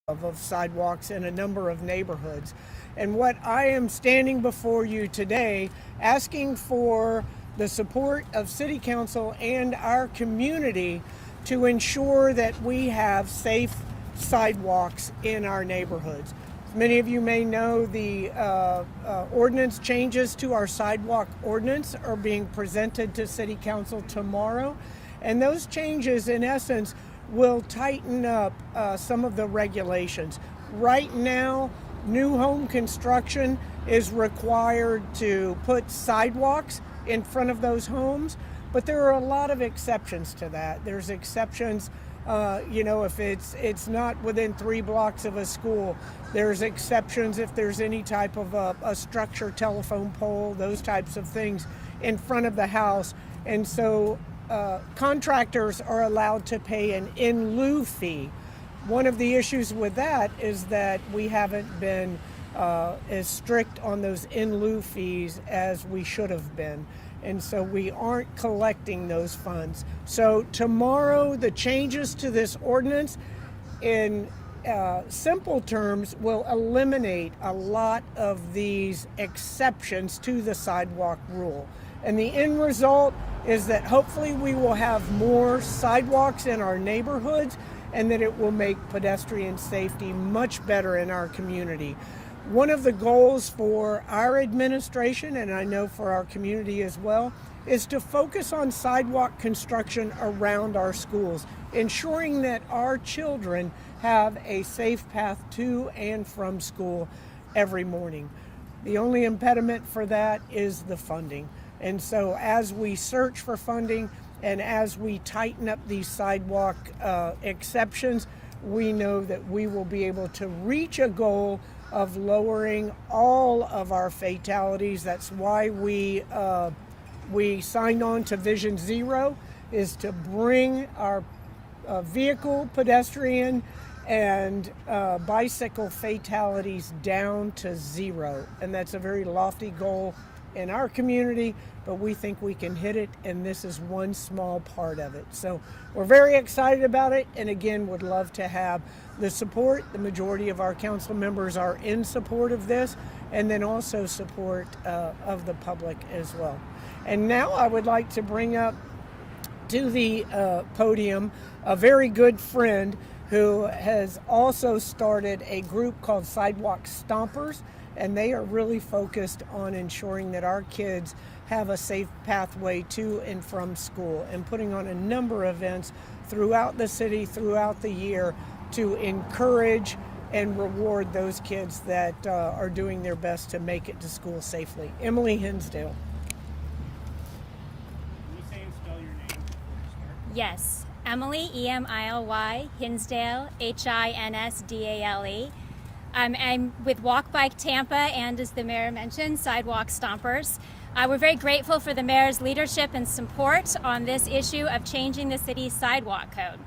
of sidewalks in a number of neighborhoods. And what I am standing before you today asking for the support of City Council and our community to ensure that we have safe sidewalks in our neighborhoods. As many of you may know, the ordinance changes to our Sidewalk Ordinance are being presented to City Council tomorrow. And those changes, in essence, will tighten up some of the regulations. Right now, new home construction is required to put sidewalks in front of those homes, but there are a lot of exceptions to that. There's exceptions, if it's not within 3 blocks of a school. There's exceptions if there's any type of a structure, telephone pole, those types of things in front of the house. And so contractors are allowed to pay an in lieu fee. One of the issues with that is that we haven't been as strict on those in lieu fees as we should have been. And so we aren't collecting those funds. So tomorrow, the changes to this ordinance in simple terms will eliminate a lot of these exceptions to the sidewalk rule. And the end result is that hopefully we will have more sidewalks in our neighborhoods and that it will make pedestrian safety much better in our community. One of the goals for our administration, and I know for our community as well, is to focus on sidewalk construction around our schools, ensuring that our children have a safe path to and from school every morning. The only impediment for that is the funding. And so as we search for funding and as we tighten up these sidewalk exceptions, we know that we will be able to reach a goal of lowering all of our fatalities. That's why we signed on to Vision Zero, is to bring our vehicle, pedestrian, and bicycle fatalities down to zero. And that's a very lofty goal in our community, but we think we can hit it, and this is one small part of it. So we're very excited about it, and again, would love to have the support. The majority of our council members are in support of this, and then also support of the public as well. And now I would like to bring up to the podium a very good friend who has also started a group called Sidewalk Stompers, and they are really focused on ensuring that our kids have a safe pathway to and from school, and putting on a number of events throughout the city, throughout the year, to encourage and reward those kids that are doing their best to make it to school safely. Emily Hinsdale. Can you say and spell your name before you start? Yes, Emily, E-M-I-L-Y, Hinsdale, Hinsdale. I'm with Walk Bike Tampa and, as the mayor mentioned, Sidewalk Stompers. We're very grateful for the mayor's leadership and support on this issue of changing the city's sidewalk code.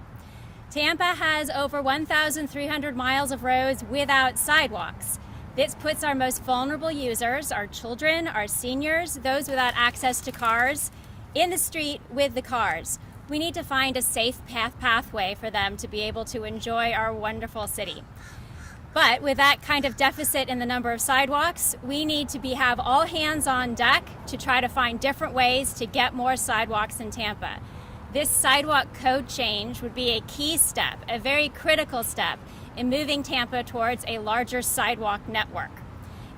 Tampa has over 1,300 miles of roads without sidewalks. This puts our most vulnerable users, our children, our seniors, those without access to cars, in the street with the cars. We need to find a safe pathway for them to be able to enjoy our wonderful city. But with that kind of deficit in the number of sidewalks, we need to have all hands on deck to try to find different ways to get more sidewalks in Tampa. This sidewalk code change would be a key step, a very critical step in moving Tampa towards a larger sidewalk network.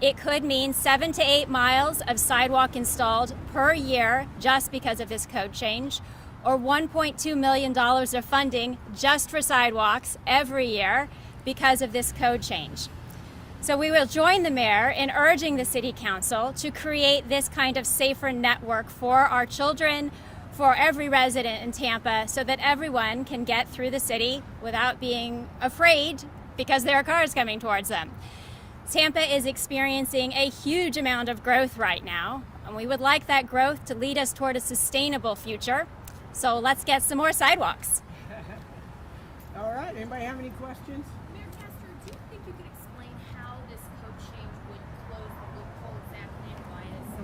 It could mean 7 to 8 miles of sidewalk installed per year just because of this code change, or $1.2 million of funding just for sidewalks every year because of this code change. So we will join the mayor in urging the city council to create this kind of safer network for our children, for every resident in Tampa, so that everyone can get through the city without being afraid because there are cars coming towards them. Tampa is experiencing a huge amount of growth right now, and we would like that growth to lead us toward a sustainable future. So let's get some more sidewalks. All right, anybody have any questions? Mayor Castor, do you think you could explain how this code change would close the loophole exactly and why it is so?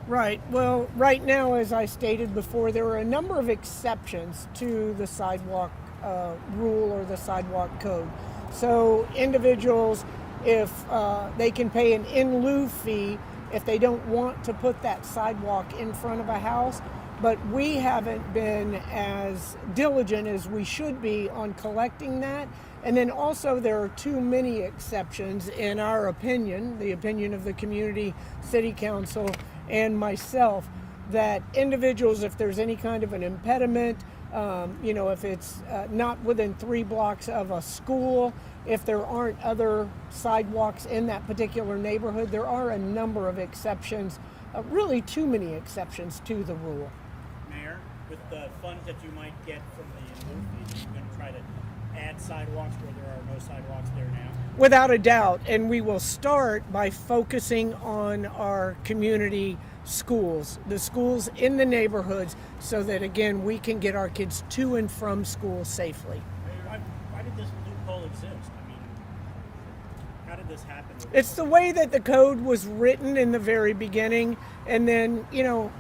Right. Well, right now, as I stated before, there are a number of exceptions to the sidewalk rule or the sidewalk code. So individuals, if they can pay an in lieu fee if they don't want to put that sidewalk in front of a house, but we haven't been as diligent as we should be on collecting that. And then also there are too many exceptions, in our opinion, the opinion of the community, city council, and myself, that individuals, if there's any kind of an impediment, if it's not within 3 blocks of a school, if there aren't other sidewalks in that particular neighborhood, there are a number of exceptions, really too many exceptions to the rule. Mayor, with the funds that you might get from the in lieu fees, you're going to try to add sidewalks where there are no sidewalks there now? Without a doubt, and we will start by focusing on our community schools, the schools in the neighborhoods, so that again we can get our kids to and from school safely. Why did this loophole exist? I mean, how did this happen? It's the way that the code was written in the very beginning, and then,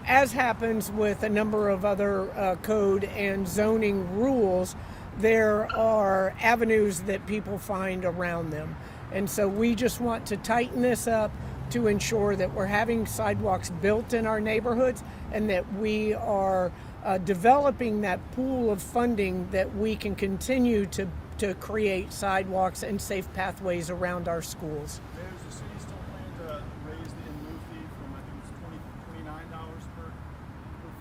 as happens with a number of other code and zoning rules, there are avenues that people find around them. And so we just want to tighten this up to ensure that we're having sidewalks built in our neighborhoods, and that we are developing that pool of funding that we can continue to create sidewalks and safe pathways around our schools. Mayor, does the city still plan to raise the in lieu fee from, I think it's $29 per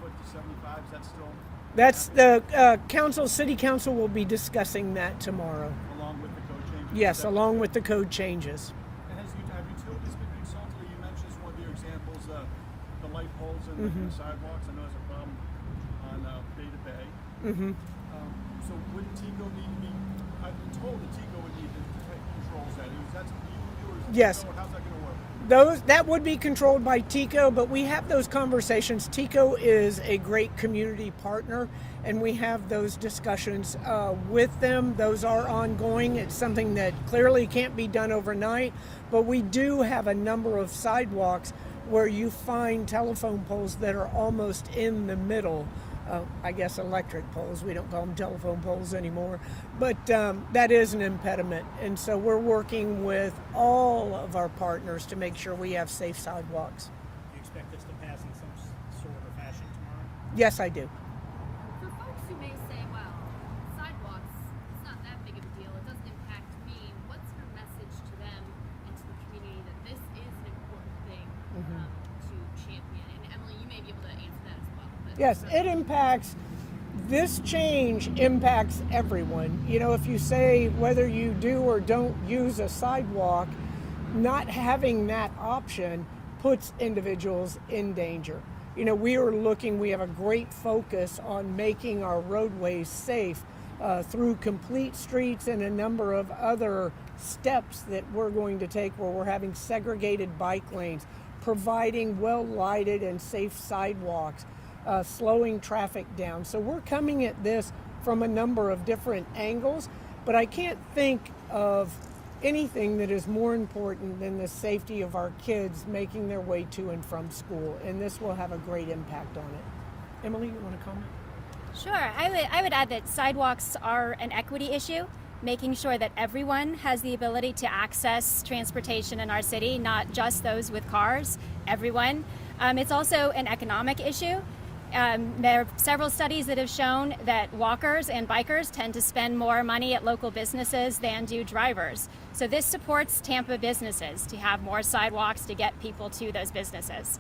foot to $75? Is that still? That's the city council will be discussing that tomorrow. Along with the code changes? Yes, along with the code changes. And have utilities been consulted? You mentioned as one of your examples, the light poles and the sidewalks. I know there's a problem on Bay to Bay. So wouldn't TICO need to be, I've been told that TICO would need to controls that. Is that something you would do, or is Yes. TICO, how's that going to work? That would be controlled by TICO, but we have those conversations. TICO is a great community partner, and we have those discussions with them. Those are ongoing. It's something that clearly can't be done overnight, but we do have a number of sidewalks where you find telephone poles that are almost in the middle. I guess electric poles, we don't call them telephone poles anymore, but that is an impediment. And so we're working with all of our partners to make sure we have safe sidewalks. Do you expect this to pass in some sort of fashion tomorrow? Yes, I do. For folks who may say, well, sidewalks, it's not that big of a deal, it doesn't impact me, what's your message to them and to the community that this is an important thing to champion? And Emily, you may be able to answer that as well. But Yes, this change impacts everyone. If you say whether you do or don't use a sidewalk, not having that option puts individuals in danger. We have a great focus on making our roadways safe through complete streets and a number of other steps that we're going to take, where we're having segregated bike lanes, providing well-lighted and safe sidewalks, slowing traffic down. So we're coming at this from a number of different angles, but I can't think of anything that is more important than the safety of our kids making their way to and from school, and this will have a great impact on it. Emily, you want to comment? Sure. I would add that sidewalks are an equity issue, making sure that everyone has the ability to access transportation in our city, not just those with cars, everyone. It's also an economic issue. There are several studies that have shown that walkers and bikers tend to spend more money at local businesses than do drivers. So this supports Tampa businesses to have more sidewalks to get people to those businesses.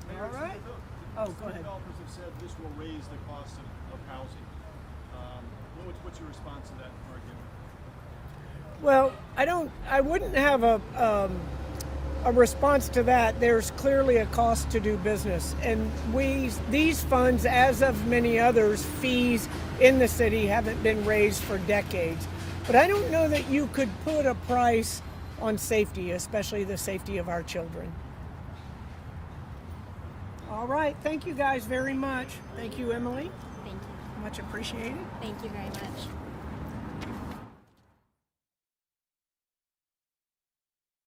Mayor, All right. the Go ahead. developers have said this will raise the cost of housing. What's your response to that argument? Well, I wouldn't have a response to that. There's clearly a cost to do business, and these funds, as of many others, fees in the city haven't been raised for decades. But I don't know that you could put a price on safety, especially the safety of our children. All right, thank you guys very much. Thank you, Emily. Thank you. Much appreciated. Thank you very much.